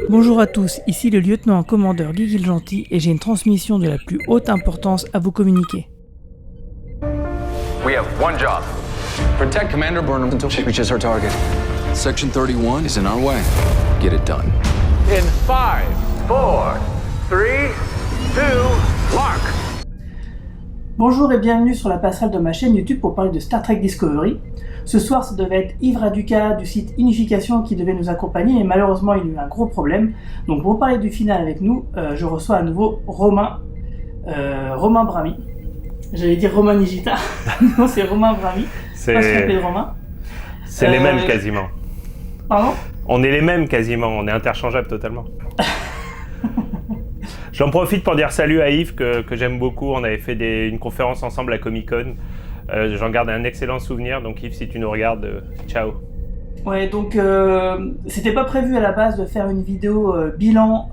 Bonjour à tous, ici le lieutenant-commandeur Guy Gilgentil et j'ai une transmission de la plus haute importance à vous communiquer. We have one job. Protect Commander Burnham until she reaches her target. Section 31 is in our way. Get it done. In 5, 4, 3, 2, mark! Bonjour et bienvenue sur la passerelle de ma chaîne YouTube pour parler de Star Trek Discovery. Ce soir, ça devait être Yves Raduca du site Unification qui devait nous accompagner, mais malheureusement, il a eu un gros problème. Donc, pour parler du final avec nous, je reçois à nouveau Romain Brami. J'allais dire Romain Nigita. Non, c'est Romain Brami. C'est... Pas se tromper de Romain. C'est les mêmes quasiment. Pardon ? On est les mêmes quasiment, on est interchangeables totalement. J'en profite pour dire salut à Yves que j'aime beaucoup. On avait fait une conférence ensemble à Comic-Con. J'en garde un excellent souvenir, donc Yves, si tu nous regardes, ciao. Ouais, donc c'était pas prévu à la base de faire une vidéo bilan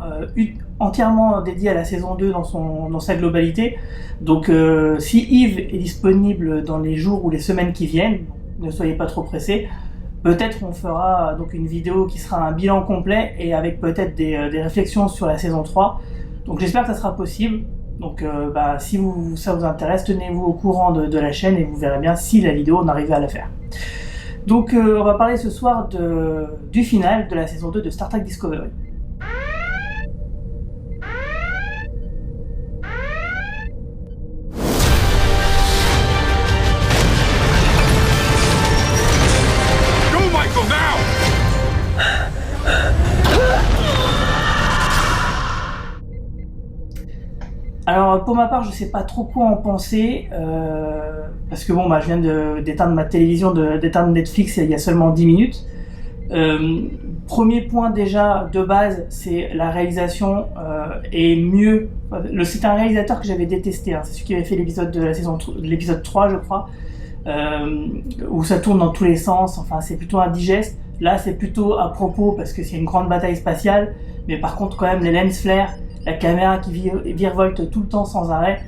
entièrement dédiée à la saison 2 dans sa globalité. Donc si Yves est disponible dans les jours ou les semaines qui viennent, ne soyez pas trop pressés. Peut-être on fera donc une vidéo qui sera un bilan complet et avec peut-être des réflexions sur la saison 3. Donc j'espère que ça sera possible. Donc si ça vous intéresse, tenez-vous au courant de la chaîne et vous verrez bien si la vidéo on arrive à la faire. Donc on va parler ce soir du final de la saison 2 de Star Trek Discovery. Alors pour ma part, je sais pas trop quoi en penser parce que je viens d'éteindre ma télévision, d'éteindre Netflix il y a seulement 10 minutes. Premier point déjà de base, c'est la réalisation est mieux. C'est un réalisateur que j'avais détesté, c'est celui qui avait fait l'épisode de la saison, l'épisode 3 je crois, où ça tourne dans tous les sens, enfin c'est plutôt indigeste. Là c'est plutôt à propos parce que c'est une grande bataille spatiale, mais par contre quand même les lens flares, la caméra qui virevolte tout le temps sans arrêt,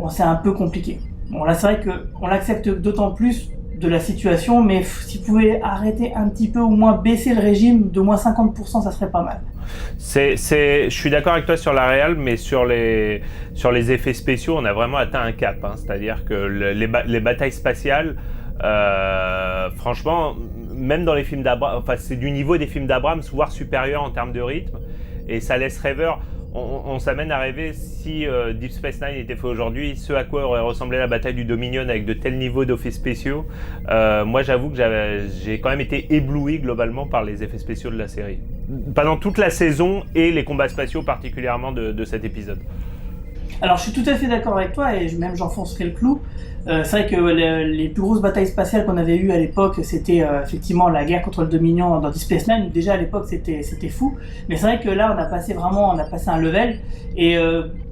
c'est un peu compliqué. Bon, là, c'est vrai qu'on l'accepte d'autant plus de la situation, mais si vous pouvez arrêter un petit peu, ou moins baisser le régime de moins 50%, ça serait pas mal. Je suis d'accord avec toi sur la réal, mais sur les effets spéciaux, on a vraiment atteint un cap. C'est-à-dire que les batailles spatiales, franchement, même dans les films d'Abrams, c'est du niveau des films d'Abrams, voire supérieur en termes de rythme, et ça laisse rêveur. On s'amène à rêver si Deep Space Nine était fait aujourd'hui, ce à quoi aurait ressemblé la bataille du Dominion avec de tels niveaux d'effets spéciaux. Moi j'avoue que j'ai quand même été ébloui globalement par les effets spéciaux de la série. Pendant toute la saison et les combats spatiaux particulièrement de cet épisode. Alors je suis tout à fait d'accord avec toi et même j'enfoncerai le clou. C'est vrai que les plus grosses batailles spatiales qu'on avait eues à l'époque, c'était effectivement la guerre contre le Dominion dans Deep Space Nine. Déjà à l'époque c'était fou, mais c'est vrai que là on a passé un level. Et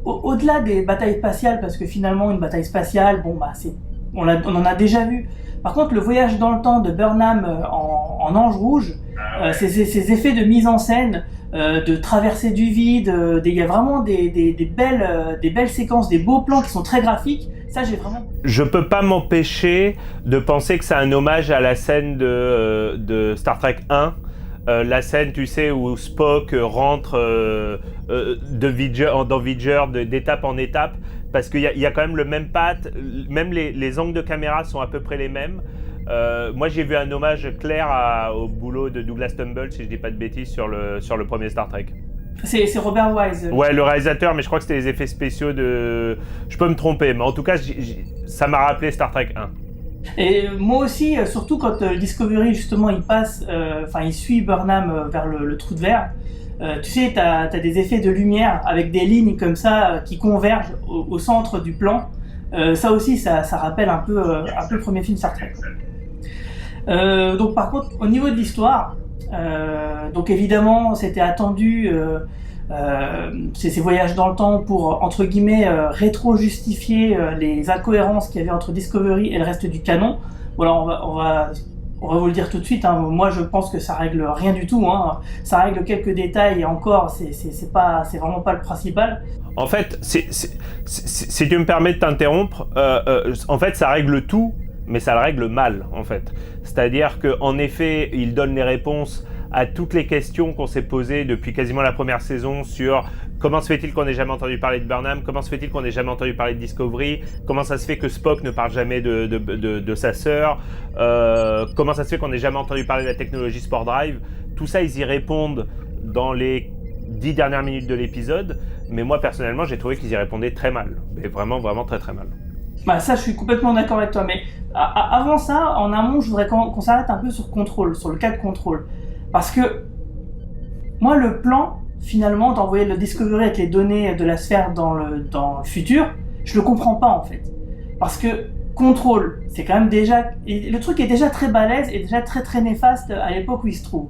au-delà des batailles spatiales, parce que finalement une bataille spatiale, on en a déjà vu. Par contre le voyage dans le temps de Burnham en Ange Rouge, ces effets de mise en scène, de traversée du vide, il y a vraiment des belles séquences, des beaux plans qui sont très graphiques. Ça, Je peux pas m'empêcher de penser que c'est un hommage à la scène de Star Trek 1. La scène, tu sais, où Spock rentre dans Voyager d'étape en étape, parce qu'il y a quand même le même patte, même les angles de caméra sont à peu près les mêmes. Moi, j'ai vu un hommage clair au boulot de Douglas Trumbull, si je dis pas de bêtises, sur le premier Star Trek. C'est Robert Wise. Ouais, le réalisateur, mais je crois que c'était les effets spéciaux de... Je peux me tromper, mais en tout cas, ça m'a rappelé Star Trek 1. Et moi aussi, surtout quand Discovery, justement, il suit Burnham vers le trou de verre. Tu sais, t'as des effets de lumière avec des lignes comme ça qui convergent au centre du plan. Ça aussi, ça rappelle un peu le premier film Star Trek. Donc par contre, au niveau de l'histoire, donc évidemment, c'était attendu ces voyages dans le temps pour, entre guillemets, rétro-justifier les incohérences qu'il y avait entre Discovery et le reste du canon. Voilà, on va vous le dire tout de suite, moi je pense que ça règle rien du tout, ça règle quelques détails et encore, c'est vraiment pas le principal. En fait, si tu me permets de t'interrompre, en fait ça règle tout, mais ça le règle mal en fait. C'est-à-dire qu'en effet, il donne les réponses à toutes les questions qu'on s'est posées depuis quasiment la première saison sur comment se fait-il qu'on n'ait jamais entendu parler de Burnham, comment se fait-il qu'on n'ait jamais entendu parler de Discovery, comment ça se fait que Spock ne parle jamais de sa sœur, comment ça se fait qu'on n'ait jamais entendu parler de la technologie Sport Drive. Tout ça, ils y répondent dans les 10 dernières minutes de l'épisode, mais moi personnellement j'ai trouvé qu'ils y répondaient très mal, mais vraiment très très mal. Bah ça je suis complètement d'accord avec toi, mais avant ça, en amont je voudrais qu'on s'arrête un peu sur Control, sur le cas de Control, parce que moi le plan finalement d'envoyer le Discovery avec les données de la sphère dans le futur, je le comprends pas en fait, parce que Control c'est quand même déjà, le truc est déjà très balèze et déjà très très néfaste à l'époque où il se trouve.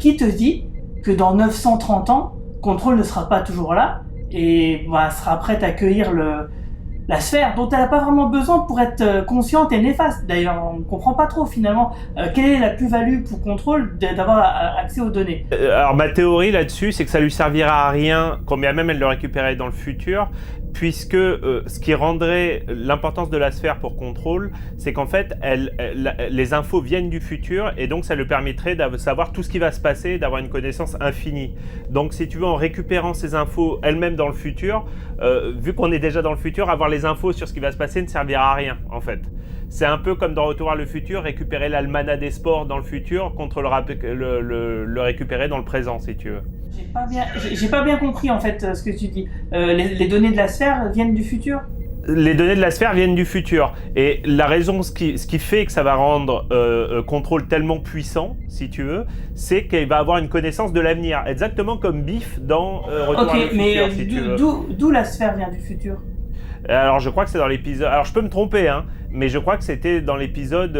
Qui te dit que dans 930 ans, Control ne sera pas toujours là et sera prête à accueillir la sphère dont elle n'a pas vraiment besoin pour être consciente et néfaste. D'ailleurs, on ne comprend pas trop finalement quelle est la plus-value pour Control d'avoir accès aux données. Alors ma théorie là-dessus, c'est que ça lui servira à rien, quand bien même elle le récupérait dans le futur, puisque ce qui rendrait l'importance de la sphère pour Control, c'est qu'en fait, les infos viennent du futur, et donc ça lui permettrait de savoir tout ce qui va se passer, d'avoir une connaissance infinie. Donc si tu veux, en récupérant ces infos elle-même dans le futur, vu qu'on est déjà dans le futur, avoir les infos sur ce qui va se passer ne servira à rien, en fait. C'est un peu comme dans Retour vers le futur, récupérer l'almanach des sports dans le futur contre le récupérer dans le présent, si tu veux. J'ai pas bien compris en fait ce que tu dis. Les données de la sphère viennent du futur ? Les données de la sphère viennent du futur. Et la raison, ce qui fait que ça va rendre Control tellement puissant, si tu veux, c'est qu'il va avoir une connaissance de l'avenir. Exactement comme Biff dans Retour vers le futur, si tu veux. D'où la sphère vient du futur ? Alors je crois que c'est dans l'épisode... Alors je peux me tromper, hein, mais je crois que c'était dans l'épisode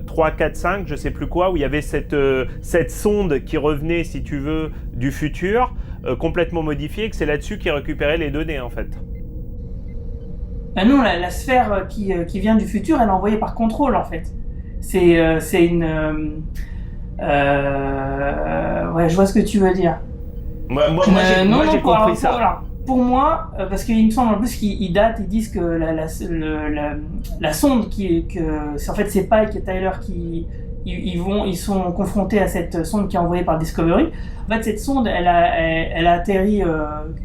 3, 4, 5, je sais plus quoi, où il y avait cette sonde qui revenait, si tu veux, du futur, complètement modifiée, et que c'est là-dessus qu'ils récupéraient les données, en fait. Ben non, la sphère qui vient du futur, elle est envoyée par Control, en fait. C'est une... ouais, je vois ce que tu veux dire. Moi j'ai compris ça. Pour moi, parce qu'il me semble en plus qu'ils disent que la sonde en fait c'est Pike et Tyler qui ils sont confrontés à cette sonde qui est envoyée par Discovery. En fait, cette sonde, elle a atterri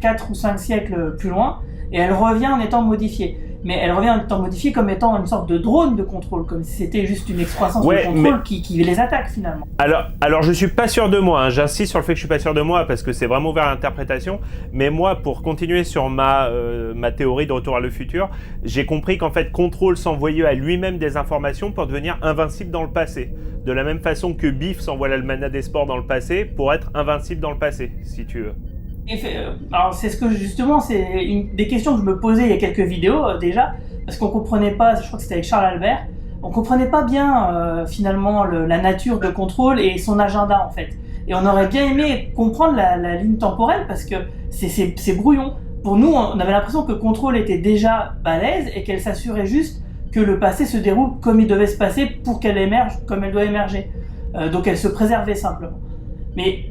4 ou 5 siècles plus loin et elle revient en étant modifiée. Mais elle revient en étant modifiée comme étant une sorte de drone de contrôle, comme si c'était juste une excroissance de contrôle qui les attaque finalement. Alors je suis pas sûr de moi, hein. J'insiste sur le fait que je suis pas sûr de moi parce que c'est vraiment ouvert à l'interprétation, mais moi pour continuer sur ma théorie de Retour vers le futur, j'ai compris qu'en fait Control s'envoyait à lui-même des informations pour devenir invincible dans le passé. De la même façon que Biff s'envoie l'almanach des sports dans le passé pour être invincible dans le passé, si tu veux. Alors c'est ce que justement, c'est une des questions que je me posais il y a quelques vidéos déjà, parce qu'on comprenait pas, je crois que c'était avec Charles Albert, on comprenait pas bien finalement la nature de Control et son agenda en fait. Et on aurait bien aimé comprendre la ligne temporelle parce que c'est brouillon. Pour nous, on avait l'impression que Control était déjà balèze et qu'elle s'assurait juste que le passé se déroule comme il devait se passer pour qu'elle émerge comme elle doit émerger. Donc elle se préservait simplement. Mais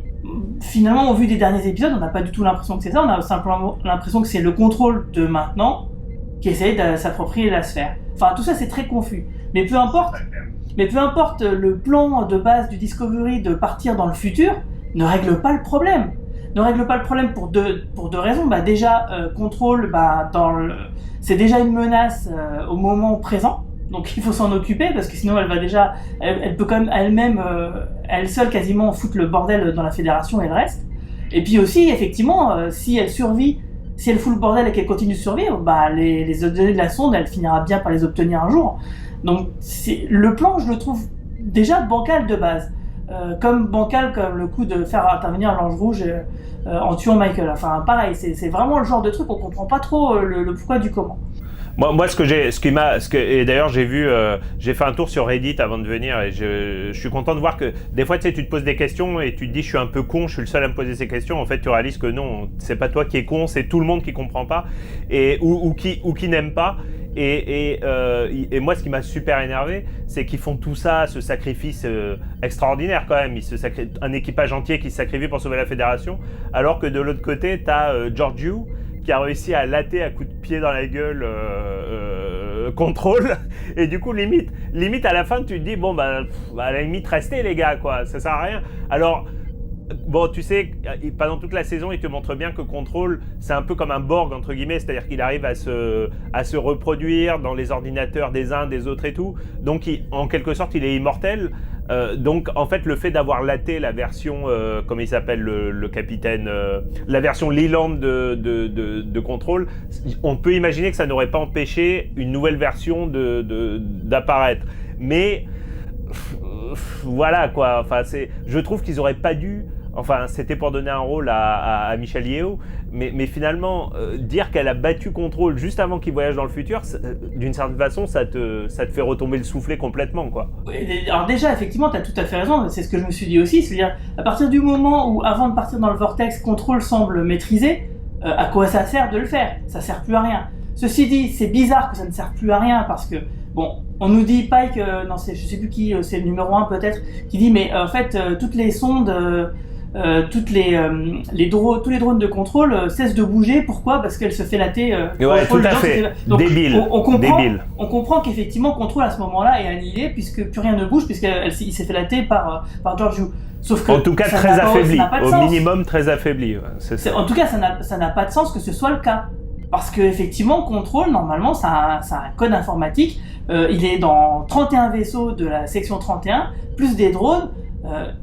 finalement, au vu des derniers épisodes, on n'a pas du tout l'impression que c'est ça, on a simplement l'impression que c'est le Control de maintenant qui essaye de s'approprier la sphère. Enfin, tout ça c'est très confus. Mais peu importe, le plan de base du Discovery de partir dans le futur ne règle pas le problème. Ne règle pas le problème pour deux raisons. Déjà, Control, c'est déjà une menace au moment présent. Donc il faut s'en occuper parce que sinon elle peut quand même elle-même, elle seule quasiment foutre le bordel dans la fédération et le reste. Et puis aussi effectivement, si elle survit, si elle fout le bordel et qu'elle continue de survivre, les données de la sonde, elle finira bien par les obtenir un jour. Donc le plan, je le trouve déjà bancal de base, comme bancal comme le coup de faire intervenir l'Ange Rouge en tuant Michael. Enfin pareil, c'est vraiment le genre de truc on comprend pas trop le pourquoi du comment. Moi, et d'ailleurs j'ai fait un tour sur Reddit avant de venir et je suis content de voir que des fois tu te poses des questions et tu te dis je suis un peu con, je suis le seul à me poser ces questions. En fait, tu réalises que non, c'est pas toi qui es con, c'est tout le monde qui comprend pas ou qui n'aime pas. Et moi, ce qui m'a super énervé, c'est qu'ils font tout ça, ce sacrifice extraordinaire quand même. Un équipage entier qui se sacrifie pour sauver la Fédération, alors que de l'autre côté, t'as Georgiou qui a réussi à latter à coups de pied dans la gueule contrôle. Et du coup, limite à la fin, tu te dis, bon, à la limite, restez les gars, quoi, ça sert à rien. Alors, bon, tu sais, pendant toute la saison, il te montre bien que Control, c'est un peu comme un Borg, entre guillemets, c'est-à-dire qu'il arrive à se reproduire dans les ordinateurs des uns, des autres et tout. Donc, en quelque sorte, il est immortel. Donc, en fait, le fait d'avoir laté la version, comment il s'appelle, le capitaine, la version Leland de Control, on peut imaginer que ça n'aurait pas empêché une nouvelle version d'apparaître. Mais voilà, quoi. Enfin, je trouve qu'ils n'auraient pas dû... Enfin, c'était pour donner un rôle à Michelle Yeoh, mais finalement, dire qu'elle a battu Control juste avant qu'il voyage dans le futur, d'une certaine façon, ça te fait retomber le soufflet complètement, quoi. Alors déjà, effectivement, tu as tout à fait raison, c'est ce que je me suis dit aussi, c'est-à-dire, à partir du moment où, avant de partir dans le vortex, Control semble maîtrisé, à quoi ça sert de le faire? Ça sert plus à rien. Ceci dit, c'est bizarre que ça ne sert plus à rien, parce que, bon, on nous dit, Pike, non, je sais plus qui, c'est le numéro 1 peut-être, qui dit, mais en fait, toutes les sondes... tous les drones de contrôle cessent de bouger. Pourquoi? Parce qu'elle se fait latter. Ouais, tout à fait. Donc, débile. On comprend qu'effectivement Control à ce moment-là est annihilé puisque plus rien ne bouge puisqu'il s'est fait latter par Georgiou. Sauf que en tout cas très affaibli, au minimum très affaibli. Ouais, en tout cas, ça n'a pas de sens que ce soit le cas. Parce que effectivement, Control, normalement, ça a un code informatique. Il est dans 31 vaisseaux de la section 31, plus des drones.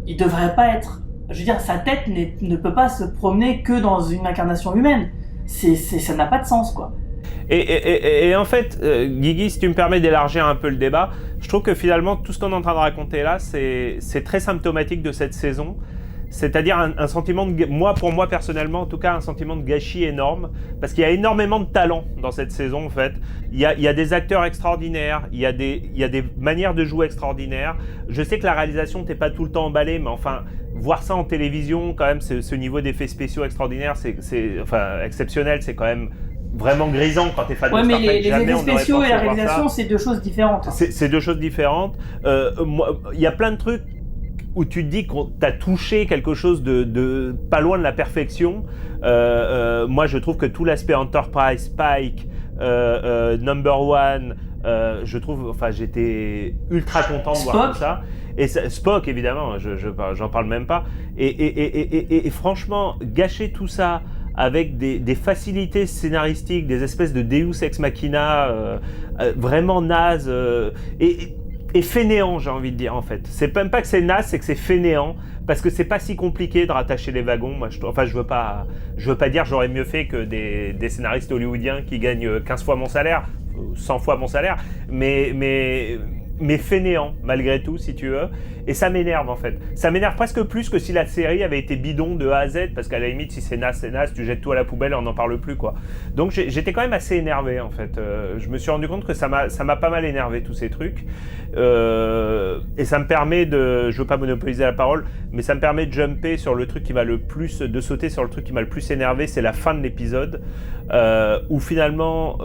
Il devrait pas être... Je veux dire, sa tête ne peut pas se promener que dans une incarnation humaine. Ça n'a pas de sens, quoi. Et en fait, Guigui, si tu me permets d'élargir un peu le débat, je trouve que finalement, tout ce qu'on est en train de raconter là, c'est très symptomatique de cette saison. C'est-à-dire un sentiment pour moi personnellement en tout cas, un sentiment de gâchis énorme, parce qu'il y a énormément de talent dans cette saison en fait. Il y a des acteurs extraordinaires, il y a des manières de jouer extraordinaires. Je sais que la réalisation t'es pas tout le temps emballée, mais enfin, voir ça en télévision quand même, ce niveau d'effets spéciaux extraordinaires, c'est exceptionnel, c'est quand même vraiment grisant quand t'es fan de Star Trek. Mais les effets spéciaux et la réalisation, c'est deux choses différentes. C'est deux choses différentes. Il y a plein de trucs où tu te dis que t'as touché quelque chose de pas loin de la perfection. Moi, je trouve que tout l'aspect Enterprise, Pike, Number One, je trouve, enfin, j'étais ultra content de voir tout ça. Et Spock, évidemment, j'en parle même pas. Et franchement, gâcher tout ça avec des facilités scénaristiques, des espèces de Deus Ex Machina vraiment nazes, et fainéant, j'ai envie de dire, en fait. C'est même pas que c'est naze, c'est que c'est fainéant, parce que c'est pas si compliqué de rattacher les wagons. Moi, je veux pas dire j'aurais mieux fait que des scénaristes hollywoodiens qui gagnent 15 fois mon salaire, 100 fois mon salaire, mais fainéant, malgré tout, si tu veux. Et ça m'énerve, en fait. Ça m'énerve presque plus que si la série avait été bidon de A à Z, parce qu'à la limite, si c'est naze, tu jettes tout à la poubelle et on n'en parle plus, quoi. Donc j'étais quand même assez énervé, en fait. Je me suis rendu compte que ça m'a pas mal énervé, tous ces trucs. Et ça me permet je veux pas monopoliser la parole, mais ça me permet de jumper sur le truc qui m'a de sauter sur le truc qui m'a le plus énervé, c'est la fin de l'épisode, où finalement,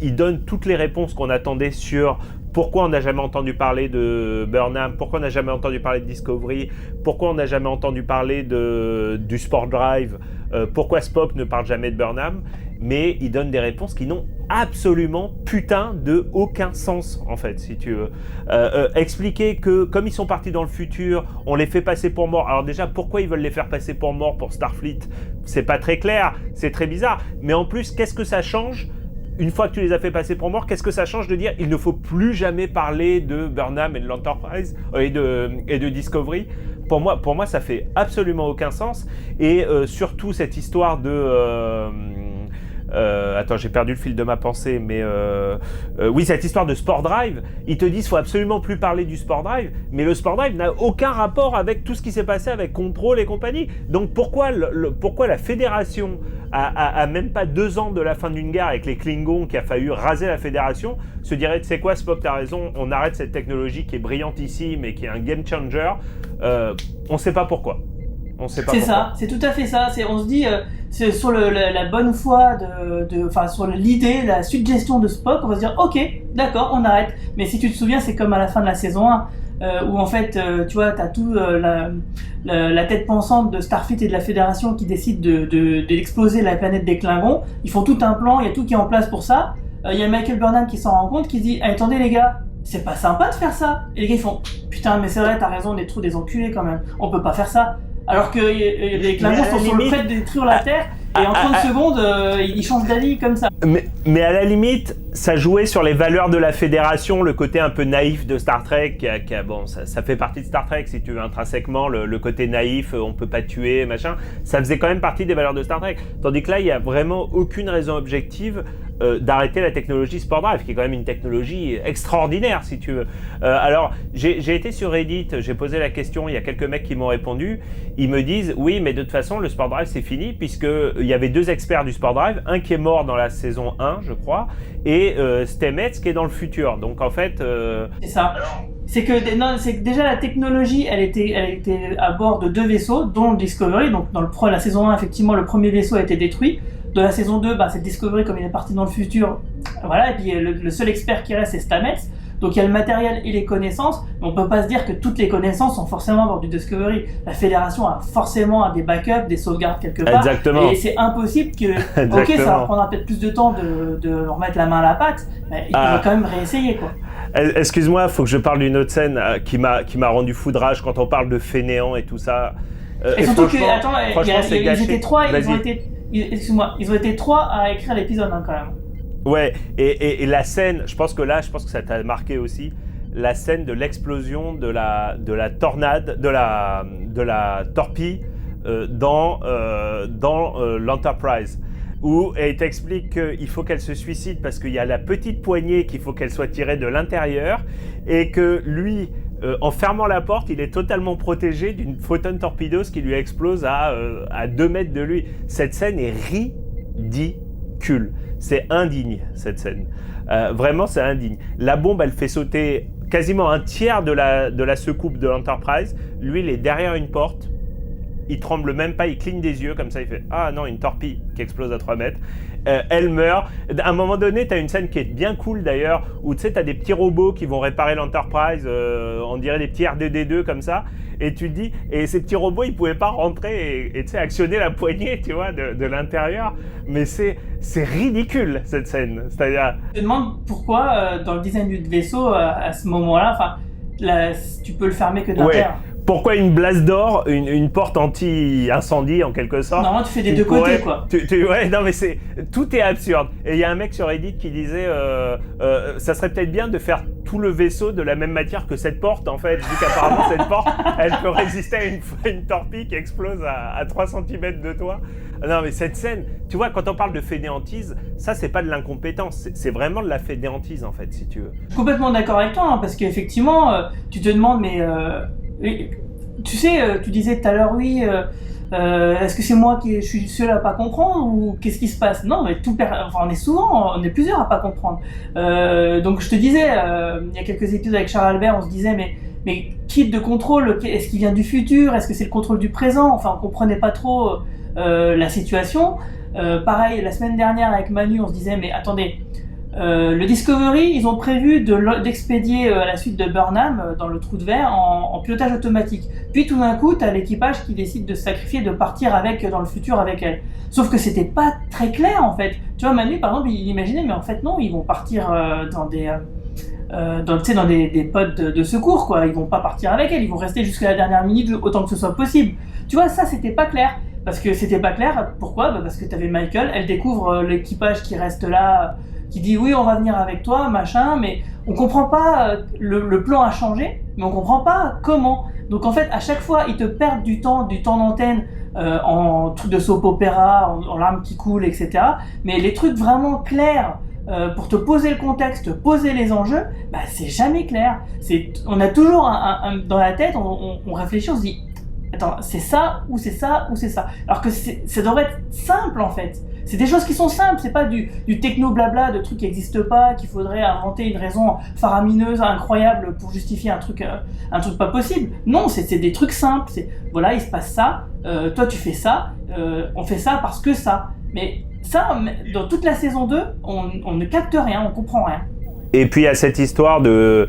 il donne toutes les réponses qu'on attendait sur pourquoi on n'a jamais entendu parler de Burnham, pourquoi on n'a jamais entendu parler de Discovery, pourquoi on n'a jamais entendu parler du Sport Drive, pourquoi Spock ne parle jamais de Burnham, mais il donne des réponses qui n'ont absolument putain de aucun sens, en fait, si tu veux. Expliquer que, comme ils sont partis dans le futur, on les fait passer pour morts. Alors déjà, pourquoi ils veulent les faire passer pour morts pour Starfleet? C'est pas très clair, c'est très bizarre. Mais en plus, qu'est-ce que ça change? Une fois que tu les as fait passer pour morts, qu'est-ce que ça change de dire il ne faut plus jamais parler de Burnham et de l'Enterprise et de Discovery? Pour moi, ça fait absolument aucun sens. Et surtout cette histoire de... attends, j'ai perdu le fil de ma pensée, mais oui, cette histoire de Sport Drive, ils te disent qu'il faut absolument plus parler du Sport Drive, mais le Sport Drive n'a aucun rapport avec tout ce qui s'est passé avec Control et compagnie. Donc pourquoi la Fédération, à même pas 2 ans de la fin d'une guerre avec les Klingons qui a failli raser la Fédération, se dirait, tu sais quoi, Spock, t'as raison, on arrête cette technologie qui est brillantissime et qui est un game changer. On sait pas pourquoi. C'est ça, c'est tout à fait ça. On se dit, c'est sur la bonne foi sur l'idée, la suggestion de Spock, on va se dire, ok, d'accord, on arrête. Mais si tu te souviens, c'est comme à la fin de la saison 1, où en fait, tu vois, t'as tout la tête pensante de Starfleet et de la Fédération qui décident d'exploser la planète des Klingons. Ils font tout un plan, il y a tout qui est en place pour ça. il y a Michael Burnham qui s'en rend compte, qui dit attendez les gars, c'est pas sympa de faire ça. Et les gars ils font putain mais c'est vrai, t'as raison, on est trop des enculés quand même, on peut pas faire ça. Alors que les Klingons sont sur le fait de détruire la Terre, et en 30 secondes, ils changent d'avis comme ça. Mais à la limite, ça jouait sur les valeurs de la Fédération, le côté un peu naïf de Star Trek, bon, ça fait partie de Star Trek, si tu veux, intrinsèquement, le côté naïf, on peut pas tuer, machin, ça faisait quand même partie des valeurs de Star Trek. Tandis que là, il y a vraiment aucune raison objective d'arrêter la technologie Spore Drive, qui est quand même une technologie extraordinaire, si tu veux. Alors, j'ai été sur Reddit, j'ai posé la question, il y a quelques mecs qui m'ont répondu, ils me disent, oui, mais de toute façon, le Spore Drive, c'est fini, puisqu'il y avait 2 experts du Spore Drive, un qui est mort dans la saison 1, je crois, et Stamets qui est dans le futur. Donc, en fait... C'est ça. C'est que déjà la technologie, elle était à bord de 2 vaisseaux, dont le Discovery. Donc, dans la saison 1, effectivement, le premier vaisseau a été détruit. De la saison 2, c'est Discovery, comme il est parti dans le futur. Voilà, et puis le seul expert qui reste, c'est Stamets. Donc il y a le matériel et les connaissances, mais on peut pas se dire que toutes les connaissances sont forcément à bord du Discovery. La Fédération a forcément des backups, des sauvegardes quelque part. Exactement. Et c'est impossible que... Ok, ça va prendre peut-être plus de temps de remettre la main à la pâte, mais il va quand même réessayer, quoi. Excuse-moi, faut que je parle d'une autre scène qui m'a rendu fou de rage quand on parle de fainéants et tout ça. Et surtout que, attends, ils étaient 3, ils ont été 3 à écrire l'épisode, hein, quand même. Ouais, et la scène, je pense que ça t'a marqué aussi, la scène de l'explosion de la tornade, de la torpille dans l'Enterprise, où elle t'explique qu'il faut qu'elle se suicide parce qu'il y a la petite poignée qu'il faut qu'elle soit tirée de l'intérieur, et que lui, en fermant la porte, il est totalement protégé d'une photon torpedos qui lui explose à 2 mètres de lui. Cette scène est ridicule. C'est indigne, cette scène. Vraiment, c'est indigne. La bombe, elle fait sauter quasiment un tiers de la secoupe de l'Enterprise. Lui, il est derrière une porte. Il tremble même pas, il cligne des yeux comme ça, il fait « Ah non, une torpille qui explose à 3 mètres. » Elle meurt. À un moment donné, t'as une scène qui est bien cool d'ailleurs, où tu sais, t'as des petits robots qui vont réparer l'Enterprise, on dirait des petits R2D2 comme ça, et tu te dis, et ces petits robots, ils pouvaient pas rentrer et tu sais, actionner la poignée, tu vois, de l'intérieur, mais c'est ridicule cette scène. C'est-à-dire... Je me demande pourquoi, dans le design du vaisseau, à ce moment-là, tu peux le fermer que d'un terre. Pourquoi une blase d'or, une porte anti-incendie en quelque sorte? Non, tu fais des deux côtés, quoi. Ouais, non mais tout est absurde. Et il y a un mec sur Reddit qui disait ça serait peut-être bien de faire tout le vaisseau de la même matière que cette porte, en fait, vu qu'apparemment cette porte, elle peut résister à une torpille qui explose à 3 cm de toi. Non mais cette scène, tu vois, quand on parle de fainéantise, ça c'est pas de l'incompétence, c'est vraiment de la fainéantise en fait, si tu veux. Je suis complètement d'accord avec toi, hein, parce qu'effectivement, tu te demandes, mais tu sais, tu disais tout à l'heure, oui, est-ce que c'est moi qui je suis seul à pas comprendre, ou qu'est-ce qui se passe? Non, mais on est plusieurs à pas comprendre. Donc je te disais, il y a quelques épisodes avec Charles Albert, on se disait, mais qui de contrôle, est-ce qu'il vient du futur, est-ce que c'est le contrôle du présent? Enfin, on comprenait pas trop la situation. Pareil, la semaine dernière avec Manu, on se disait, mais attendez, le Discovery, ils ont prévu d'expédier à la suite de Burnham dans le trou de verre en pilotage automatique. Puis tout d'un coup, t'as l'équipage qui décide de se sacrifier, de partir dans le futur avec elle. Sauf que c'était pas très clair en fait. Tu vois, Manu par exemple, il imaginait, mais en fait non, ils vont partir dans des pods de secours, quoi. Ils vont pas partir avec elle, ils vont rester jusqu'à la dernière minute autant que ce soit possible. Tu vois, ça c'était pas clair. Parce que c'était pas clair. Pourquoi? Parce que t'avais Michael, elle découvre l'équipage qui reste là, qui dit oui, on va venir avec toi, machin, mais on comprend pas, le plan a changé, mais on comprend pas comment. Donc en fait, à chaque fois, ils te perdent du temps d'antenne en trucs de soap opéra, en larmes qui coulent, etc. Mais les trucs vraiment clairs, pour te poser le contexte, te poser les enjeux, c'est jamais clair. On a toujours dans la tête, on réfléchit, on se dit, attends, c'est ça, ou c'est ça, ou c'est ça. Alors que ça devrait être simple en fait. C'est des choses qui sont simples, c'est pas du techno-blabla, de trucs qui n'existent pas, qu'il faudrait inventer une raison faramineuse, incroyable pour justifier un truc pas possible. Non, c'est des trucs simples, voilà, il se passe ça, toi tu fais ça, on fait ça parce que ça. Mais ça, dans toute la saison 2, on ne capte rien, on comprend rien. Et puis il y a cette histoire de...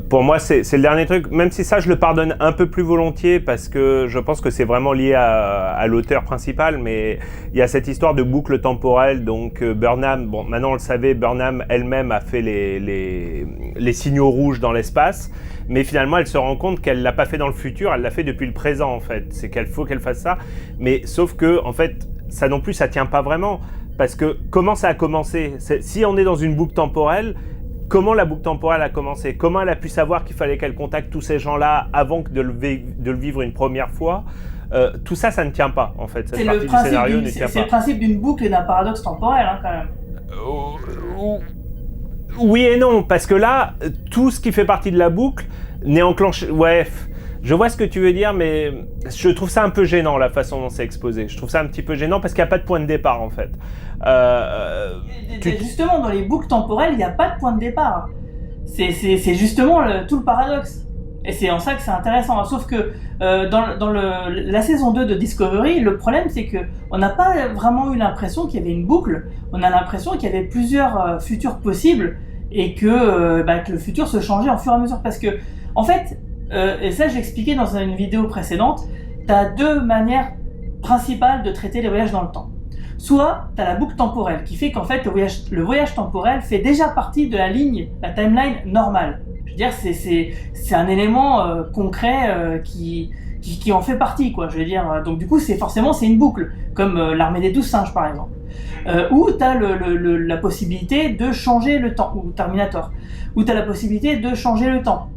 pour moi, c'est le dernier truc, même si ça, je le pardonne un peu plus volontiers parce que je pense que c'est vraiment lié à l'auteur principal, mais il y a cette histoire de boucle temporelle. Donc Burnham, bon, maintenant on le savait, Burnham elle-même a fait les signaux rouges dans l'espace, mais finalement elle se rend compte qu'elle l'a pas fait dans le futur, elle l'a fait depuis le présent en fait. C'est qu'il faut qu'elle fasse ça, mais sauf que en fait, ça non plus, ça tient pas vraiment. Parce que comment ça a commencé ? Si on est dans une boucle temporelle, comment la boucle temporelle a commencé ? Comment elle a pu savoir qu'il fallait qu'elle contacte tous ces gens-là avant de le vivre une première fois ? Tout ça, ça ne tient pas, en fait. Cette partie du scénario ne tient pas. C'est le principe d'une boucle et d'un paradoxe temporel, hein, quand même. Oui et non, parce que là, tout ce qui fait partie de la boucle n'est enclenché... Ouais, je vois ce que tu veux dire, mais je trouve ça un peu gênant, la façon dont c'est exposé. Je trouve ça un petit peu gênant parce qu'il n'y a pas de point de départ, en fait. Justement, dans les boucles temporelles, il n'y a pas de point de départ. C'est justement tout le paradoxe. Et c'est en ça que c'est intéressant. Sauf que dans la saison 2 de Discovery, le problème, c'est qu'on n'a pas vraiment eu l'impression qu'il y avait une boucle. On a l'impression qu'il y avait plusieurs futurs possibles et que le futur se changeait au fur et à mesure. Parce que, en fait... et ça, j'ai expliqué dans une vidéo précédente, tu as deux manières principales de traiter les voyages dans le temps. Soit tu as la boucle temporelle, qui fait qu'en fait, le voyage temporel fait déjà partie de la timeline normale. Je veux dire, c'est un élément concret qui en fait partie, quoi. Je veux dire, donc du coup, c'est une boucle, comme l'armée des 12 singes, par exemple. Ou tu as la possibilité de changer le temps, ou Terminator, ou tu as la possibilité de changer le temps.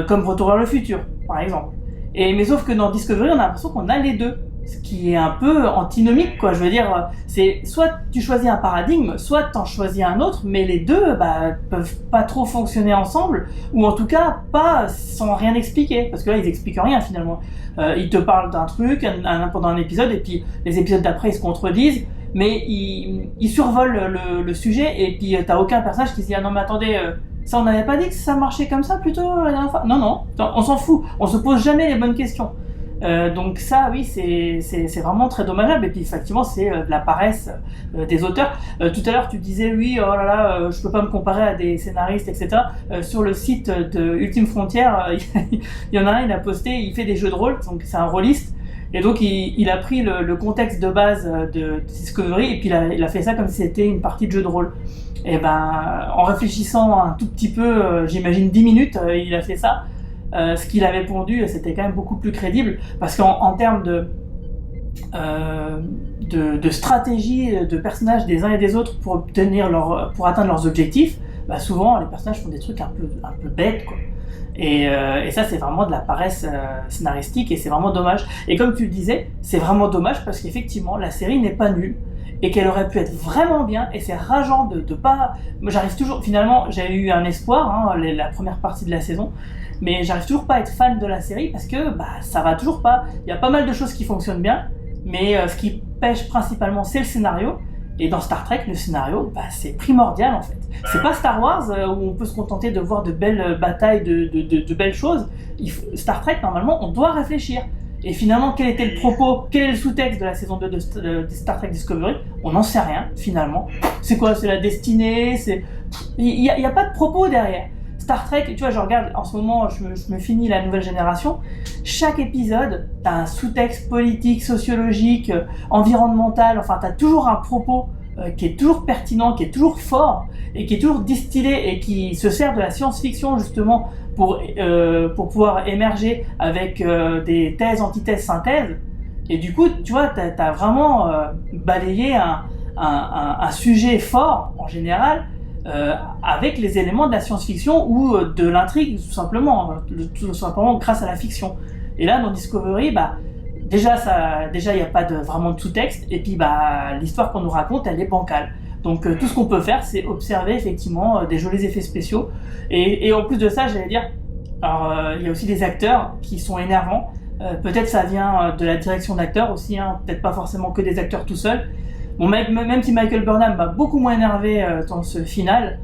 Comme Retour vers le futur, par exemple. Mais sauf que dans Discovery, on a l'impression qu'on a les deux, ce qui est un peu antinomique, quoi. Je veux dire, c'est soit tu choisis un paradigme, soit t'en choisis un autre, mais les deux peuvent pas trop fonctionner ensemble, ou en tout cas pas sans rien expliquer, parce que là ils expliquent rien finalement. Ils te parlent d'un truc pendant un épisode, et puis les épisodes d'après ils se contredisent, mais ils survolent le sujet, et puis t'as aucun personnage qui se dit ah non mais attendez. Ça, on n'avait pas dit que ça marchait comme ça plutôt la dernière fois ? Non, on s'en fout. On se pose jamais les bonnes questions. Donc ça, oui, c'est vraiment très dommageable. Et puis effectivement, c'est de la paresse des auteurs. Tout à l'heure, tu disais, oui, oh là là, je peux pas me comparer à des scénaristes, etc. Sur le site de Ultime Frontière, il y en a un, il a posté, il fait des jeux de rôle, donc c'est un rôliste. Et donc il a pris le contexte de base de Discovery et puis il a fait ça comme si c'était une partie de jeu de rôle. Et en réfléchissant un tout petit peu, j'imagine 10 minutes, il a fait ça. Ce qu'il avait pondu, c'était quand même beaucoup plus crédible, parce qu'en termes de stratégie de personnages des uns et des autres pour atteindre leurs objectifs, souvent les personnages font des trucs un peu bêtes, quoi. Et ça, c'est vraiment de la paresse scénaristique et c'est vraiment dommage. Et comme tu le disais, c'est vraiment dommage parce qu'effectivement, la série n'est pas nulle et qu'elle aurait pu être vraiment bien. Et c'est rageant de pas. J'arrive toujours. Finalement, j'ai eu un espoir, la première partie de la saison, mais j'arrive toujours pas à être fan de la série parce que ça va toujours pas. Il y a pas mal de choses qui fonctionnent bien, mais ce qui pêche principalement, c'est le scénario. Et dans Star Trek, le scénario, c'est primordial en fait. C'est pas Star Wars où on peut se contenter de voir de belles batailles, de belles choses. Star Trek, normalement, on doit réfléchir. Et finalement, quel était le propos, quel est le sous-texte de la saison 2 de Star Trek Discovery ? On n'en sait rien, finalement. C'est quoi ? C'est la destinée ? Il y a pas de propos derrière. Star Trek, tu vois, je regarde en ce moment, je me finis la nouvelle génération. Chaque épisode, t'as un sous-texte politique, sociologique, environnemental. Enfin, t'as toujours un propos qui est toujours pertinent, qui est toujours fort et qui est toujours distillé et qui se sert de la science-fiction justement pour pouvoir émerger avec des thèses, antithèses, synthèses. Et du coup, tu vois, t'as vraiment balayé un sujet fort en général. Avec les éléments de la science-fiction ou de l'intrigue tout simplement grâce à la fiction. Et là dans Discovery, déjà il n'y a pas vraiment de sous-texte et puis l'histoire qu'on nous raconte elle est bancale. Donc tout ce qu'on peut faire c'est observer effectivement des jolis effets spéciaux et en plus de ça j'allais dire, alors il y a aussi des acteurs qui sont énervants, peut-être ça vient de la direction d'acteurs aussi, peut-être pas forcément que des acteurs tout seuls. Bon, même si Michael Burnham m'a beaucoup moins énervé dans ce final,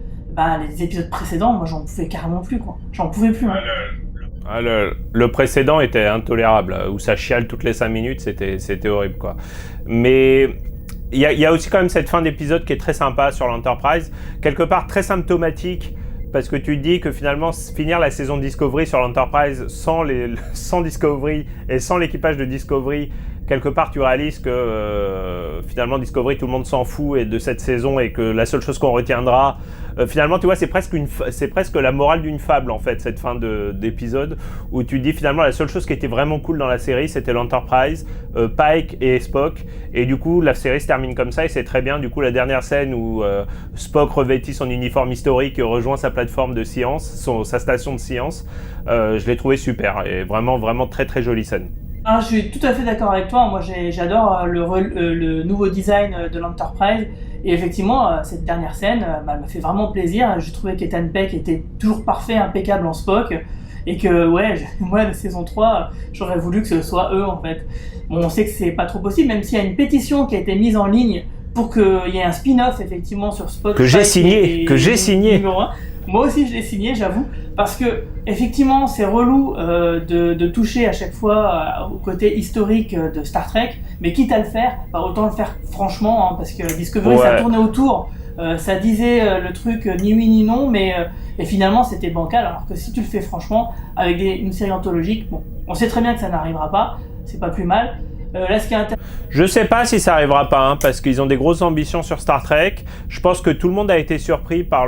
les épisodes précédents, moi j'en pouvais carrément plus, quoi. J'en pouvais plus. Le précédent était intolérable, où ça chiale toutes les 5 minutes, c'était horrible, quoi. Mais il y a aussi quand même cette fin d'épisode qui est très sympa sur l'Enterprise, quelque part très symptomatique, parce que tu te dis que finalement finir la saison de Discovery sur l'Enterprise sans Discovery et sans l'équipage de Discovery, quelque part tu réalises que finalement Discovery tout le monde s'en fout et de cette saison et que la seule chose qu'on retiendra finalement tu vois c'est presque la morale d'une fable en fait cette fin d'épisode où tu te dis finalement la seule chose qui était vraiment cool dans la série c'était l'Enterprise, Pike et Spock, et du coup la série se termine comme ça et c'est très bien. Du coup la dernière scène où Spock revêtit son uniforme historique et rejoint sa plateforme de science, sa station de science, je l'ai trouvé super et vraiment vraiment très très jolie scène. Ah, je suis tout à fait d'accord avec toi. Moi, j'adore le nouveau design de l'Enterprise. Et effectivement, cette dernière scène m'a fait vraiment plaisir. J'ai trouvé qu'Ethan Peck était toujours parfait, impeccable en Spock. Et que, moi, la saison 3, j'aurais voulu que ce soit eux, en fait. Bon, on sait que c'est pas trop possible, même s'il y a une pétition qui a été mise en ligne pour qu'il y ait un spin-off, effectivement, sur Spock. Que j'ai signé. Numéro 1. Moi aussi, je l'ai signé, j'avoue, parce que effectivement, c'est relou de toucher à chaque fois au côté historique de Star Trek, mais quitte à le faire, autant le faire franchement, parce que Discovery, ça tournait autour, ça disait le truc ni oui ni non, mais et finalement, c'était bancal. Alors que si tu le fais franchement, avec une série anthologique, bon, on sait très bien que ça n'arrivera pas, c'est pas plus mal. Là, ce qui est je sais pas si ça arrivera pas, parce qu'ils ont des grosses ambitions sur Star Trek. Je pense que tout le monde a été surpris par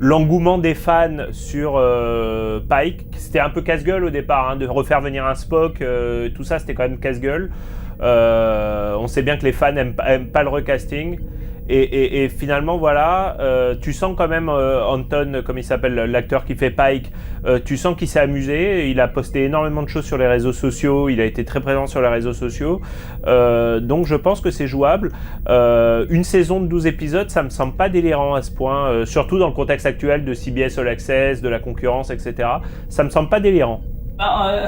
l'engouement des fans sur Pike. C'était un peu casse-gueule au départ, de refaire venir un Spock, tout ça c'était quand même casse-gueule. On sait bien que les fans aiment pas le recasting. Et finalement voilà, tu sens quand même Anton, comme il s'appelle, l'acteur qui fait Pike, tu sens qu'il s'est amusé, il a posté énormément de choses sur les réseaux sociaux, il a été très présent sur les réseaux sociaux, donc je pense que c'est jouable. Une saison de 12 épisodes, ça me semble pas délirant à ce point, surtout dans le contexte actuel de CBS All Access, de la concurrence, etc. Ça me semble pas délirant.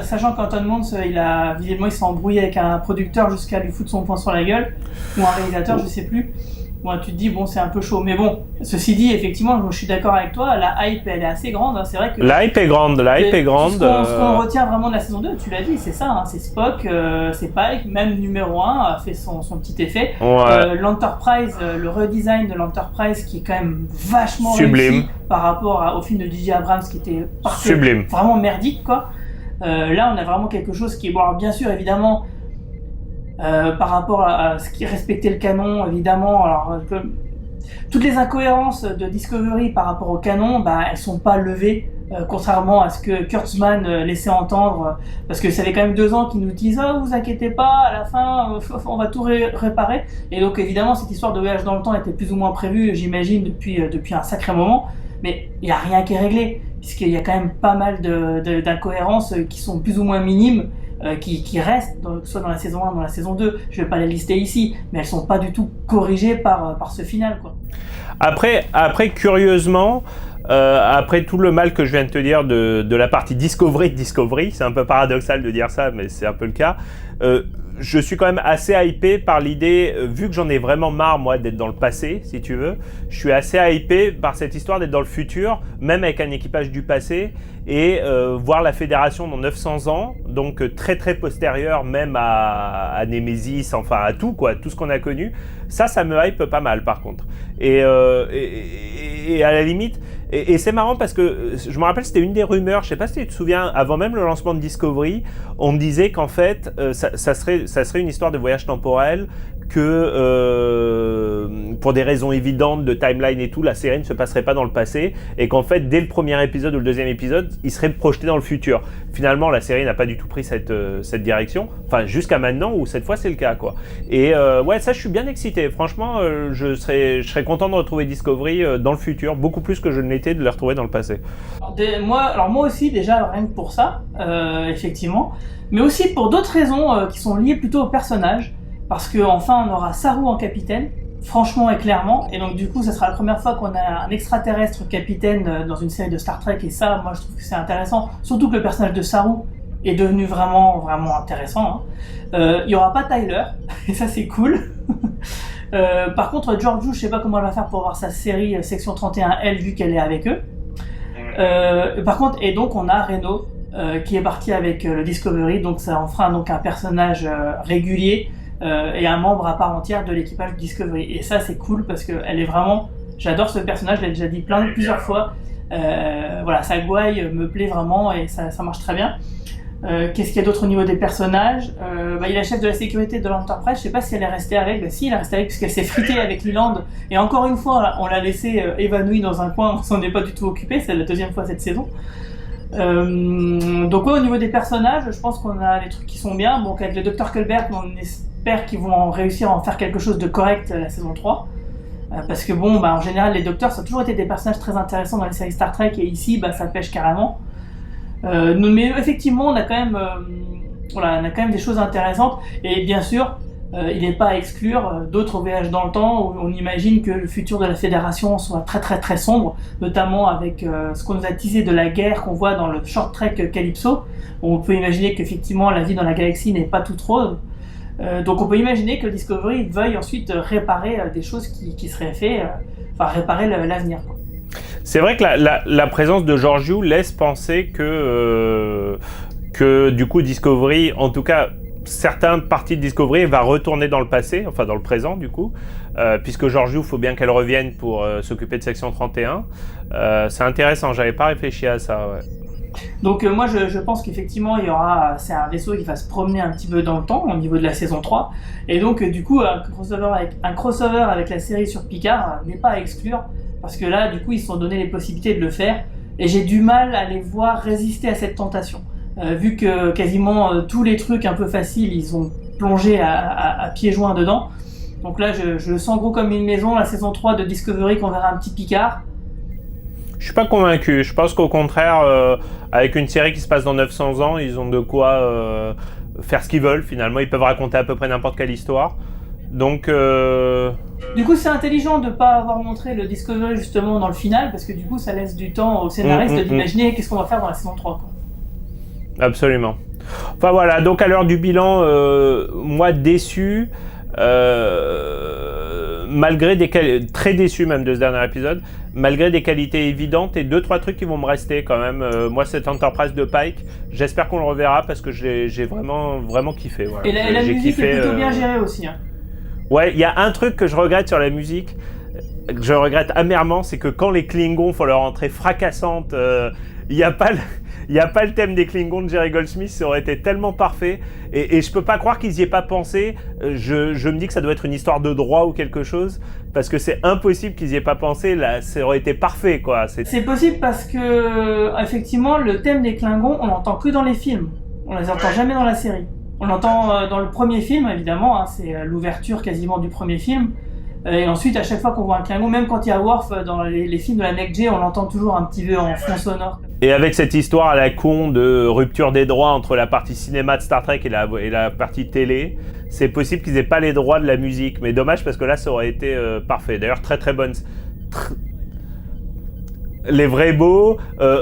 Sachant qu'Anton Mons, il s'est embrouillé avec un producteur jusqu'à lui foutre son poing sur la gueule, ou un réalisateur, je sais plus. Bon, tu te dis, bon, c'est un peu chaud. Mais bon, ceci dit, effectivement, je suis d'accord avec toi, la hype, elle est assez grande. C'est vrai que... La hype est grande. Ce qu'on retient vraiment de la saison 2, tu l'as dit, c'est ça. C'est Spock, c'est Pike, même numéro 1 a fait son petit effet. Ouais. L'Enterprise, le redesign de l'Enterprise qui est quand même vachement sublime réussi par rapport au film de J.J. Abrams qui était sublime, vraiment merdique, quoi. Là, on a vraiment quelque chose qui est... Bon, alors bien sûr, évidemment... par rapport à ce qui respectait le canon, évidemment, alors toutes les incohérences de Discovery par rapport au canon, elles sont pas levées, contrairement à ce que Kurtzman laissait entendre, parce que ça fait quand même 2 ans qu'ils nous disent vous inquiétez pas, à la fin on va tout réparer, et donc évidemment cette histoire de voyage dans le temps était plus ou moins prévue, j'imagine, depuis un sacré moment, mais il y a rien qui est réglé, puisqu'il y a quand même pas mal d'incohérences qui sont plus ou moins minimes, qui restent, soit dans la saison 1, dans la saison 2, je vais pas les lister ici, mais elles sont pas du tout corrigées par ce final, quoi. Après curieusement, après tout le mal que je viens de te dire de la partie Discovery, c'est un peu paradoxal de dire ça, mais c'est un peu le cas, je suis quand même assez hypé par l'idée, vu que j'en ai vraiment marre moi d'être dans le passé, si tu veux, je suis assez hypé par cette histoire d'être dans le futur, même avec un équipage du passé, et voir la Fédération dans 900 ans, donc très très postérieur même à Nemesis, enfin à tout quoi, tout ce qu'on a connu, ça me hype pas mal par contre. Et à la limite, et c'est marrant parce que je me rappelle, c'était une des rumeurs, je sais pas si tu te souviens, avant même le lancement de Discovery, on me disait qu'en fait ça serait une histoire de voyage temporel, que pour des raisons évidentes de timeline et tout, la série ne se passerait pas dans le passé, et qu'en fait dès le premier épisode ou le deuxième épisode, il serait projeté dans le futur. Finalement la série n'a pas du tout pris cette direction, enfin jusqu'à maintenant, où cette fois c'est le cas quoi. Et ça je suis bien excité, franchement je serais content de retrouver Discovery dans le futur, beaucoup plus que je ne l'étais de le retrouver dans le passé. Alors moi aussi déjà, rien que pour ça, effectivement, mais aussi pour d'autres raisons qui sont liées plutôt au personnage, parce qu'enfin on aura Saru en capitaine, franchement et clairement, et donc du coup ça sera la première fois qu'on a un extraterrestre capitaine dans une série de Star Trek, et ça moi je trouve que c'est intéressant, surtout que le personnage de Saru est devenu vraiment vraiment intéressant. Il y aura pas Tyler, et ça c'est cool. Par contre Georgiou, je sais pas comment elle va faire pour voir sa série section 31L vu qu'elle est avec eux. Par contre, et donc on a Reno qui est parti avec le Discovery, donc ça en fera donc un personnage régulier et un membre à part entière de l'équipage Discovery. Et ça, c'est cool parce qu'elle est vraiment... J'adore ce personnage, je l'ai déjà dit plusieurs fois. Voilà, sa gouaille me plaît vraiment et ça marche très bien. Qu'est-ce qu'il y a d'autre au niveau des personnages? Il est la chef de la sécurité de l'Enterprise, je sais pas si elle est restée avec. Si, elle est restée avec puisqu'elle s'est fritée avec Leland. Et encore une fois, on l'a laissée évanouie dans un coin, on s'en est pas du tout occupé, c'est la deuxième fois cette saison. Donc au niveau des personnages, je pense qu'on a des trucs qui sont bien. Donc avec le Dr Culbert, on espère qu'ils vont réussir à en faire quelque chose de correct la saison 3. Parce que en général, les docteurs, ça a toujours été des personnages très intéressants dans les séries Star Trek, et ici, ça pêche carrément. Mais effectivement, on a quand même des choses intéressantes, et bien sûr, il n'est pas à exclure d'autres voyages dans le temps où on imagine que le futur de la Fédération soit très très très sombre, notamment avec ce qu'on nous a teasé de la guerre qu'on voit dans le short trek Calypso. On peut imaginer qu'effectivement la vie dans la galaxie n'est pas toute rose. Donc on peut imaginer que Discovery veuille ensuite réparer des choses qui seraient faites, réparer l'avenir, quoi. C'est vrai que la présence de Georgiou laisse penser que du coup Discovery, en tout cas certaines parties de Discovery, va retourner dans le passé, enfin dans le présent du coup, puisque Georgiou, il faut bien qu'elle revienne pour s'occuper de section 31. C'est intéressant, j'avais pas réfléchi à ça, ouais. Donc moi je pense qu'effectivement c'est un vaisseau qui va se promener un petit peu dans le temps au niveau de la saison 3, et donc du coup un crossover avec la série sur Picard n'est pas à exclure, parce que là du coup ils se sont donné les possibilités de le faire, et j'ai du mal à les voir résister à cette tentation, vu que quasiment tous les trucs un peu faciles ils ont plongé à pieds joints dedans. Donc là je le sens gros comme une maison, la saison 3 de Discovery, qu'on verra un petit Picard. Je suis pas convaincu. Je pense qu'au contraire, avec une série qui se passe dans 900 ans, ils ont de quoi faire ce qu'ils veulent finalement. Ils peuvent raconter à peu près n'importe quelle histoire. Donc... Du coup, c'est intelligent de pas avoir montré le Discovery justement dans le final, parce que du coup, ça laisse du temps aux scénaristes d'imaginer qu'est-ce qu'on va faire dans la saison 3, quoi. Absolument. Enfin voilà, donc à l'heure du bilan, moi déçu, malgré très déçu même de ce dernier épisode, malgré des qualités évidentes et 2-3 trucs qui vont me rester quand même. Moi, cette Enterprise de Pike, j'espère qu'on le reverra parce que j'ai vraiment kiffé. Voilà. Et la musique est plutôt bien gérée aussi, hein. Ouais, il y a un truc que je regrette sur la musique, que je regrette amèrement, c'est que quand les Klingons font leur entrée fracassante, il n'y a pas le thème des Klingons de Jerry Goldsmith, ça aurait été tellement parfait, et je peux pas croire qu'ils y aient pas pensé. Je me dis que ça doit être une histoire de droit ou quelque chose, parce que c'est impossible qu'ils y aient pas pensé. Là, ça aurait été parfait, quoi. C'est possible parce que effectivement le thème des Klingons, on l'entend que dans les films, on les entend jamais dans la série. On l'entend dans le premier film évidemment, hein, c'est l'ouverture quasiment du premier film. Et ensuite, à chaque fois qu'on voit un Klingon, même quand il y a Worf dans les films de la NECJ, on l'entend toujours un petit peu en fond sonore. Et avec cette histoire à la con de rupture des droits entre la partie cinéma de Star Trek et la partie télé, c'est possible qu'ils aient pas les droits de la musique. Mais dommage, parce que là, ça aurait été parfait. D'ailleurs, très très bonne... Les vrais beaux,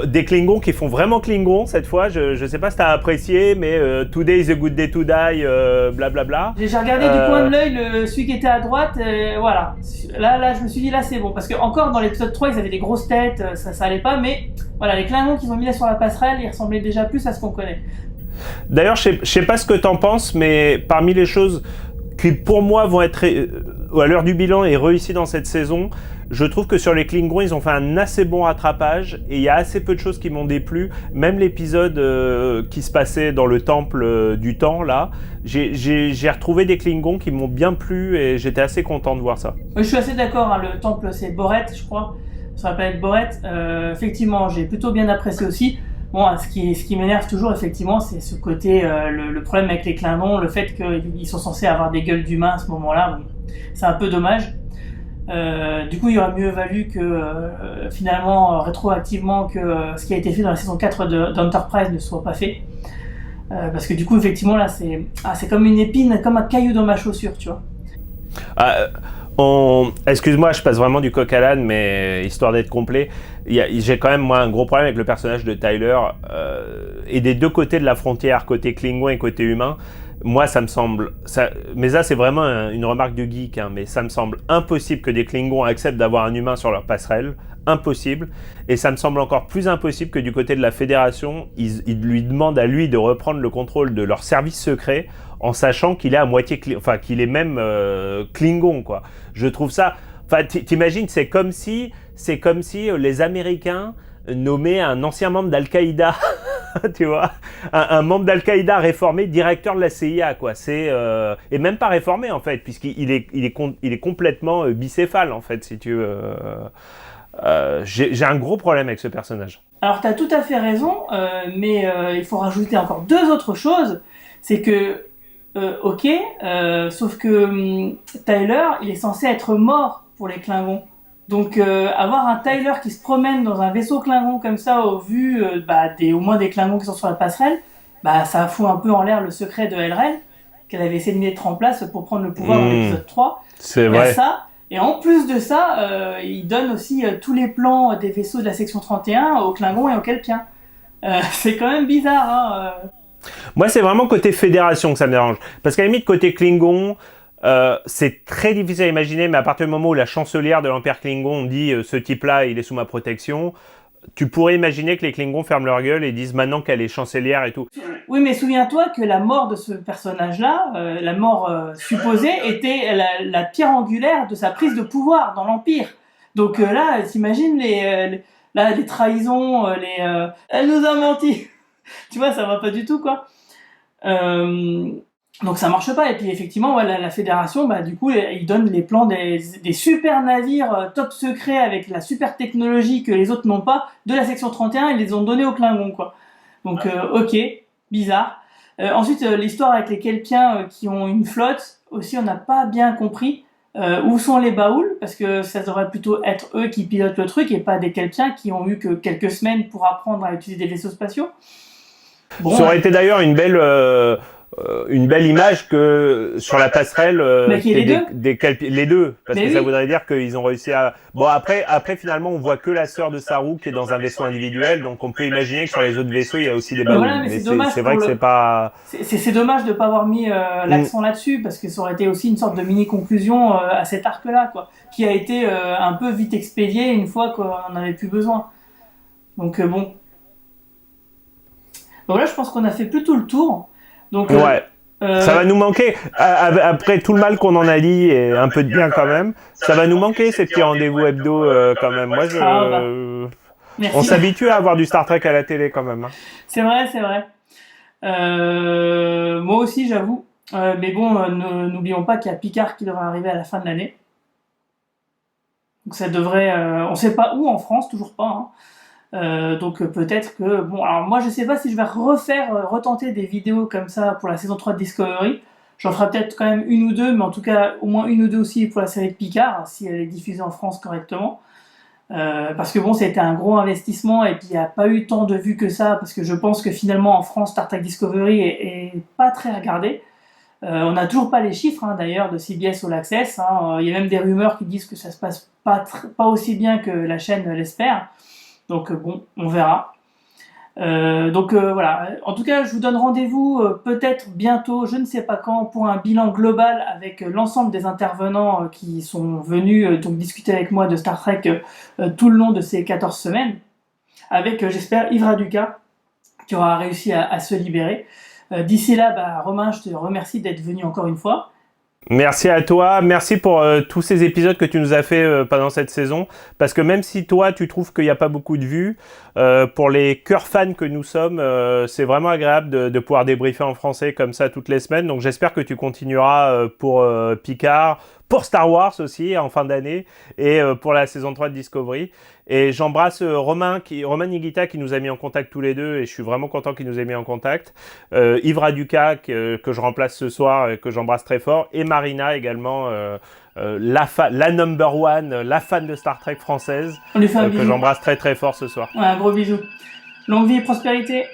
des Klingons qui font vraiment Klingon cette fois. Je sais pas si t'as apprécié, mais Today is a good day to die, blablabla. J'ai regardé du coin de l'œil celui qui était à droite, voilà. Là, je me suis dit, là c'est bon. Parce que encore dans l'épisode 3, ils avaient des grosses têtes, ça allait pas, mais voilà, les Klingons qu'ils ont mis là sur la passerelle, ils ressemblaient déjà plus à ce qu'on connaît. D'ailleurs, je sais pas ce que t'en penses, mais parmi les choses qui pour moi vont être à l'heure du bilan et réussies dans cette saison, je trouve que sur les Klingons, ils ont fait un assez bon rattrapage, et il y a assez peu de choses qui m'ont déplu. Même l'épisode qui se passait dans le temple du temps, là, j'ai retrouvé des Klingons qui m'ont bien plu, et j'étais assez content de voir ça. Je suis assez d'accord, hein, le temple c'est Boret, je crois, sur la planète Boret. Effectivement, j'ai plutôt bien apprécié aussi. Bon, ce qui m'énerve toujours, effectivement, c'est ce côté, le problème avec les Klingons, le fait qu'ils sont censés avoir des gueules d'humains à ce moment-là. Bon, c'est un peu dommage. Du coup, il aurait mieux valu que finalement, rétroactivement, que ce qui a été fait dans la saison 4 d'Enterprise ne soit pas fait. Parce que du coup, effectivement, là, c'est comme une épine, comme un caillou dans ma chaussure, tu vois. Excuse-moi, je passe vraiment du coq à l'âne, mais histoire d'être complet, j'ai quand même moi un gros problème avec le personnage de Tyler, et des deux côtés de la frontière, côté Klingon et côté humain. moi ça me semble, mais ça c'est vraiment une remarque de geek, hein, mais ça me semble impossible que des Klingons acceptent d'avoir un humain sur leur passerelle, impossible, et ça me semble encore plus impossible que du côté de la Fédération, ils lui demandent à lui de reprendre le contrôle de leur service secret en sachant qu'il est à moitié, qu'il est même Klingon, quoi. Je trouve ça, t'imagines, c'est comme si les Américains nommaient un ancien membre d'Al-Qaïda, tu vois, un membre d'Al-Qaïda réformé, directeur de la CIA, quoi. Et même pas réformé en fait, puisqu'il est complètement bicéphale en fait, si tu veux. J'ai un gros problème avec ce personnage. Alors tu as tout à fait raison, mais il faut rajouter encore deux autres choses. C'est que, sauf que Tyler, il est censé être mort pour les Klingons. Donc avoir un Tyler qui se promène dans un vaisseau Klingon comme ça au vu au moins des Klingons qui sont sur la passerelle, ça fout un peu en l'air le secret de Elrel qu'elle avait essayé de mettre en place pour prendre le pouvoir dans l'épisode 3. C'est vrai. Ça, et en plus de ça, il donne aussi tous les plans des vaisseaux de la section 31 aux Klingons et aux Kelpiens. C'est quand même bizarre, hein. Moi, c'est vraiment côté fédération que ça me dérange. Parce qu'à la limite, côté Klingon, c'est très difficile à imaginer, mais à partir du moment où la chancelière de l'Empire Klingon dit ce type-là, il est sous ma protection, tu pourrais imaginer que les Klingons ferment leur gueule et disent maintenant qu'elle est chancelière et tout. Oui, mais souviens-toi que la mort de ce personnage-là, la mort supposée, était la pierre angulaire de sa prise de pouvoir dans l'Empire. Donc là, t'imagines les trahisons, elle nous a menti. Tu vois, ça va pas du tout, quoi. Donc ça marche pas. Et puis effectivement, la fédération, du coup, ils donnent les plans des super navires top secrets avec la super technologie que les autres n'ont pas de la section 31, ils les ont donnés aux Klingons, quoi. Donc bizarre. Ensuite, l'histoire avec les Kelpiens qui ont une flotte, aussi on n'a pas bien compris où sont les Baouls, parce que ça devrait plutôt être eux qui pilotent le truc et pas des Kelpiens qui ont eu que quelques semaines pour apprendre à utiliser des vaisseaux spatiaux. Bon, ça aurait été d'ailleurs une belle image que sur la passerelle les deux, parce que ça voudrait dire qu'ils ont réussi à... Bon, après finalement on voit que la sœur de Saru qui est dans un vaisseau individuel, donc on peut imaginer que sur les autres vaisseaux il y a aussi des Baouls. Voilà, mais c'est vrai que c'est pas... C'est dommage de pas avoir mis l'accent là-dessus, parce que ça aurait été aussi une sorte de mini-conclusion à cet arc-là, quoi, qui a été un peu vite expédié une fois qu'on en avait plus besoin. Donc bon... Donc là, je pense qu'on a fait plutôt le tour. Donc, ça va nous manquer. Après tout le mal qu'on en a dit et un peu de bien quand même, ça va nous manquer ces petits rendez-vous hebdo quand même. Moi, on s'habitue à avoir du Star Trek à la télé quand même. Hein. C'est vrai. Moi aussi, j'avoue. Mais bon, n'oublions pas qu'il y a Picard qui devrait arriver à la fin de l'année. Donc ça devrait... on ne sait pas où en France, toujours pas. Hein. Donc peut-être que... Bon, alors moi je sais pas si je vais retenter des vidéos comme ça pour la saison 3 de Discovery. J'en ferai peut-être quand même une ou deux, mais en tout cas au moins une ou deux aussi pour la série de Picard, si elle est diffusée en France correctement. Parce que bon, c'était un gros investissement et puis il n'y a pas eu tant de vues que ça, parce que je pense que finalement en France, Star Trek Discovery est pas très regardé. On n'a toujours pas les chiffres d'ailleurs de CBS All Access. Il y a même des rumeurs qui disent que ça se passe pas aussi bien que la chaîne l'espère. Donc bon, on verra. Voilà. En tout cas, je vous donne rendez-vous peut-être bientôt, je ne sais pas quand, pour un bilan global avec l'ensemble des intervenants qui sont venus donc discuter avec moi de Star Trek tout le long de ces 14 semaines. Avec, j'espère, Yves Raduca, qui aura réussi à se libérer. D'ici là, Romain, je te remercie d'être venu encore une fois. Merci à toi, merci pour tous ces épisodes que tu nous as fait pendant cette saison, parce que même si toi tu trouves qu'il n'y a pas beaucoup de vues, pour les cœurs fans que nous sommes, c'est vraiment agréable de pouvoir débriefer en français comme ça toutes les semaines, donc j'espère que tu continueras pour Picard, pour Star Wars aussi en fin d'année, et pour la saison 3 de Discovery. Et j'embrasse Romain Higuita qui nous a mis en contact tous les deux, et je suis vraiment content qu'il nous ait mis en contact. Yves Raduca que je remplace ce soir et que j'embrasse très fort, et Marina également, la number one, la fan de Star Trek française, On lui fait un bisou. Que j'embrasse très très fort ce soir. Ouais, un gros bisou. Longue vie et prospérité.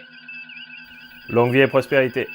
Longue vie et prospérité.